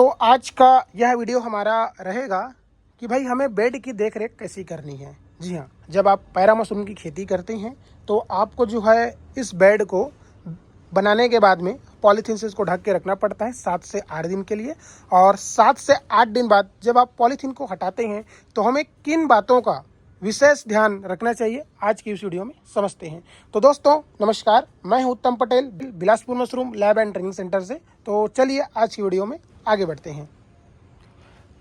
तो आज का यह वीडियो हमारा रहेगा कि भाई हमें बेड की देख रेख कैसी करनी है। जी हाँ, जब आप पैरा मशरूम की खेती करते हैं तो आपको जो है इस बेड को बनाने के बाद में पॉलीथीन से इसको ढक के रखना पड़ता है 7 से 8 दिन के लिए। और 7 से 8 दिन बाद जब आप पॉलीथीन को हटाते हैं तो हमें किन बातों का विशेष ध्यान रखना चाहिए, आज की इस वीडियो में समझते हैं। तो दोस्तों नमस्कार, मैं हूं उत्तम Patel, Bilaspur mushroom lab and training centre से। तो चलिए आज की वीडियो में आगे बढ़ते हैं।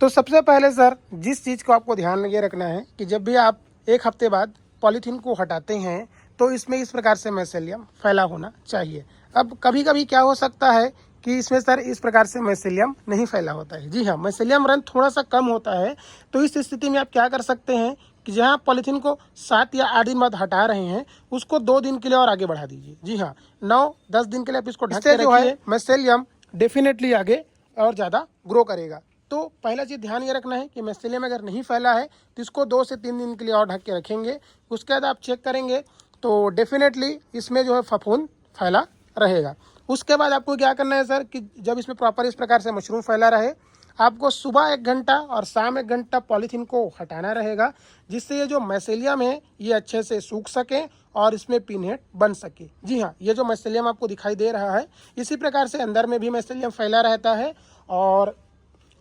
तो सबसे पहले सर, जिस चीज़ को आपको ध्यान ये रखना है कि जब भी आप 1 हफ्ते बाद पॉलीथीन को हटाते हैं तो इसमें इस प्रकार से माइसेलियम फैला होना चाहिए। अब कभी कभी क्या हो सकता है कि इसमें सर इस प्रकार से माइसेलियम नहीं फैला होता है। जी हाँ, माइसेलियम रन थोड़ा सा कम होता है। तो इस स्थिति में आप क्या कर सकते हैं कि जहाँ पॉलीथीन को 7 या 8 दिन बाद हटा रहे हैं उसको 2 दिन के लिए और आगे बढ़ा दीजिए। जी हाँ, 9-10 दिन के लिए आप इसको ढक के रखिए। माइसेलियम डेफिनेटली आगे और ज़्यादा ग्रो करेगा। तो पहला चीज़ ध्यान ये रखना है कि माइसेलियम अगर नहीं फैला है तो इसको 2 से 3 दिन के लिए और ढक के रखेंगे। उसके बाद आप चेक करेंगे तो डेफिनेटली इसमें जो है फफूंद फैला रहेगा। उसके बाद आपको क्या करना है सर कि जब इसमें प्रॉपर इस प्रकार से मशरूम फैला रहे, आपको सुबह 1 घंटा और शाम 1 घंटा पॉलीथीन को हटाना रहेगा, जिससे ये जो माइसेलियम है ये अच्छे से सूख सके और इसमें पिनहेड बन सके। जी हाँ, ये जो माइसेलियम आपको दिखाई दे रहा है इसी प्रकार से अंदर में भी माइसेलियम फैला रहता है। और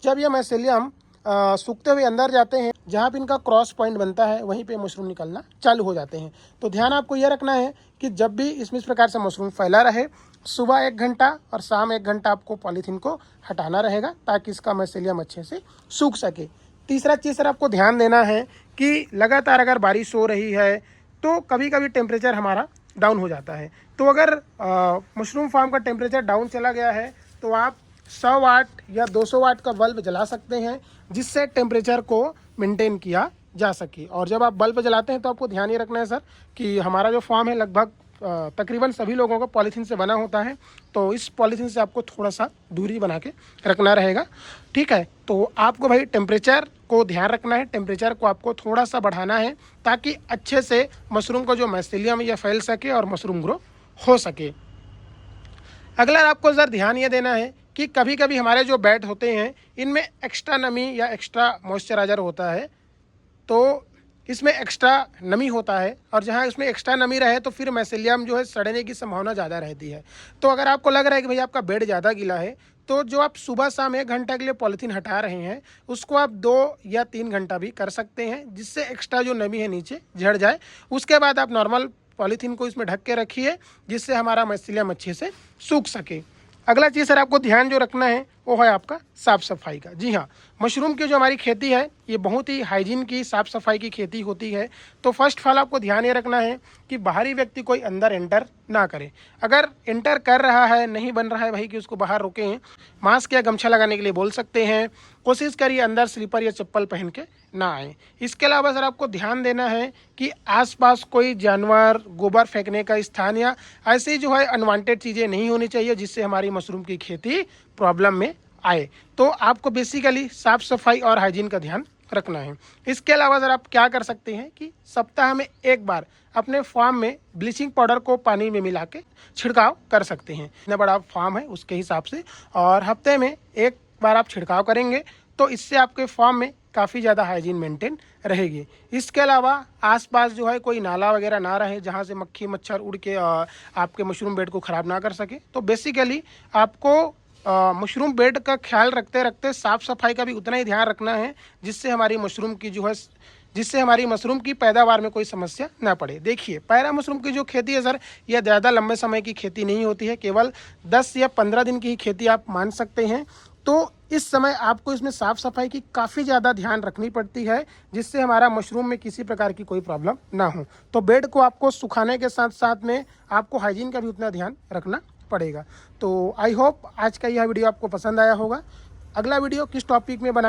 जब ये माइसेलियम सूखते हुए अंदर जाते हैं, जहाँ पे इनका क्रॉस पॉइंट बनता है वहीं पे मशरूम निकलना चालू हो जाते हैं। तो ध्यान आपको ये रखना है कि जब भी इसमें इस प्रकार से मशरूम फैला रहे, सुबह 1 घंटा और शाम 1 घंटा आपको पॉलीथीन को हटाना रहेगा ताकि इसका माइसेलियम अच्छे से सूख सके। तीसरा चीज़ सर आपको ध्यान देना है कि लगातार अगर बारिश हो रही है तो कभी कभी टेम्परेचर हमारा डाउन हो जाता है। तो अगर मशरूम फार्म का टेम्परेचर डाउन चला गया है तो आप 100 वाट या 200 वाट का बल्ब जला सकते हैं, जिससे टेम्परेचर को मेंटेन किया जा सके। और जब आप बल्ब जलाते हैं तो आपको ध्यान ये रखना है सर कि हमारा जो फार्म है लगभग तकरीबन सभी लोगों को पॉलीथीन से बना होता है, तो इस पॉलीथीन से आपको थोड़ा सा दूरी बना के रखना रहेगा। ठीक है, तो आपको भाई टेम्परेचर को ध्यान रखना है, टेम्परेचर को आपको थोड़ा सा बढ़ाना है ताकि अच्छे से मशरूम को जो माइसेलियम यह फैल सके और मशरूम ग्रो हो सके। अगला आपको सर ध्यान ये देना है कि कभी कभी हमारे जो बेड होते हैं इनमें एक्स्ट्रा नमी या एक्स्ट्रा मॉइस्चराइज़र होता है, तो इसमें एक्स्ट्रा नमी होता है और जहाँ इसमें एक्स्ट्रा नमी रहे तो फिर माइसेलियम जो है सड़ने की संभावना ज़्यादा रहती है। तो अगर आपको लग रहा है कि भाई आपका बेड ज़्यादा गीला है तो जो आप सुबह शाम 1 घंटा के लिए पॉलीथीन हटा रहे हैं उसको आप 2 या 3 घंटा भी कर सकते हैं, जिससे एक्स्ट्रा जो नमी है नीचे झड़ जाए। उसके बाद आप नॉर्मल पॉलीथीन को इसमें ढक के रखिए, जिससे हमारा माइसेलियम अच्छे से सूख सके। अगला चीज़ सर आपको ध्यान जो रखना है वो है आपका साफ़ सफाई का। जी हाँ, मशरूम की जो हमारी खेती है ये बहुत ही हाइजीन की, साफ़ सफाई की खेती होती है। तो फर्स्ट ऑफ ऑल आपको ध्यान ये रखना है कि बाहरी व्यक्ति कोई अंदर एंटर ना करे। अगर एंटर कर रहा है, नहीं बन रहा है भाई कि उसको बाहर रोकें, मास्क या गमछा लगाने के लिए बोल सकते हैं। कोशिश करिए अंदर स्लीपर या चप्पल पहन के ना आए। इसके अलावा सर आपको ध्यान देना है कि आसपास कोई जानवर, गोबर फेंकने का स्थान या ऐसी जो है अनवांटेड चीज़ें नहीं होनी चाहिए जिससे हमारी मशरूम की खेती प्रॉब्लम में आए। तो आपको बेसिकली साफ़ सफाई और हाइजीन का ध्यान रखना है। इसके अलावा सर आप क्या कर सकते हैं कि सप्ताह में 1 बार अपने फार्म में ब्लीचिंग पाउडर को पानी में मिला के छिड़काव कर सकते हैं। इतना बड़ा फार्म है उसके हिसाब से, और हफ्ते में 1 बार आप छिड़काव करेंगे तो इससे आपके फार्म में काफ़ी ज़्यादा हाइजीन मेंटेन रहेगी। इसके अलावा आसपास जो है कोई नाला वगैरह ना रहे जहाँ से मक्खी मच्छर उड़ के आपके मशरूम बेड को ख़राब ना कर सके। तो बेसिकली आपको मशरूम बेड का ख्याल रखते रखते साफ़ सफाई का भी उतना ही ध्यान रखना है, जिससे हमारी मशरूम की पैदावार में कोई समस्या ना पड़े। देखिए, पैरा मशरूम की जो खेती है सर यह ज़्यादा लंबे समय की खेती नहीं होती है, केवल 10 या 15 दिन की ही खेती आप मान सकते हैं। तो इस समय आपको इसमें साफ़ सफाई की काफ़ी ज़्यादा ध्यान रखनी पड़ती है, जिससे हमारा मशरूम में किसी प्रकार की कोई प्रॉब्लम ना हो। तो बेड को आपको सुखाने के साथ साथ में आपको हाइजीन का भी उतना ध्यान रखना पड़ेगा। तो आई होप आज का यह वीडियो आपको पसंद आया होगा। अगला वीडियो किस टॉपिक में बनाएं